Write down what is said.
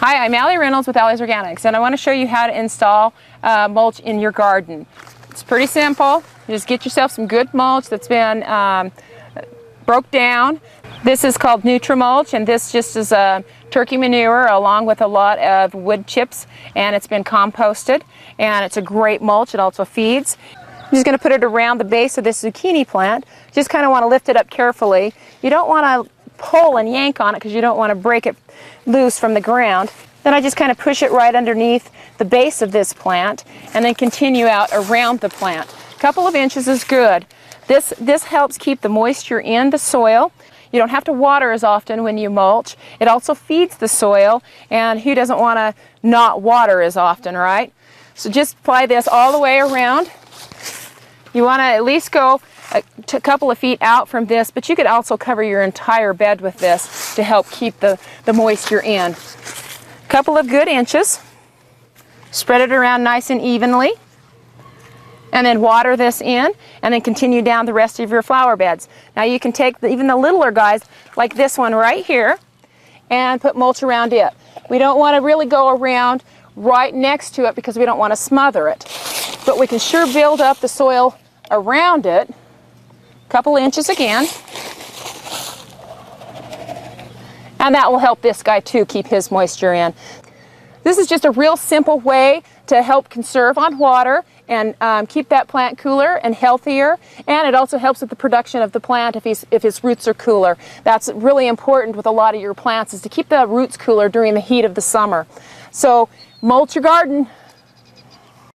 Hi, I'm Allie Reynolds with Allie's Organics, and I want to show you how to install mulch in your garden. It's pretty simple. You just get yourself some good mulch that's been broke down. This is called Mulch, and this just is a turkey manure along with a lot of wood chips, and it's been composted, and it's a great mulch. It also feeds. I'm just going to put it around the base of this zucchini plant. Just kind of want to lift it up carefully. You don't want to pull and yank on it because you don't want to break it loose from the ground. Then I just kind of push it right underneath the base of this plant and then continue out around the plant. A couple of inches is good. This helps keep the moisture in the soil. You don't have to water as often when you mulch. It also feeds the soil, and who doesn't want to not water as often, right? So just apply this all the way around. You want to at least go a couple of feet out from this, but you could also cover your entire bed with this to help keep the moisture in. A couple of good inches. Spread it around nice and evenly. And then water this in, and then continue down the rest of your flower beds. Now you can take even the littler guys, like this one right here, and put mulch around it. We don't want to really go around right next to it because we don't want to smother it. But we can sure build up the soil around it. Couple inches again, and that will help this guy too keep his moisture in. This is just a real simple way to help conserve on water and keep that plant cooler and healthier, and it also helps with the production of the plant if his roots are cooler. That's really important with a lot of your plants, is to keep the roots cooler during the heat of the summer. So mulch your garden.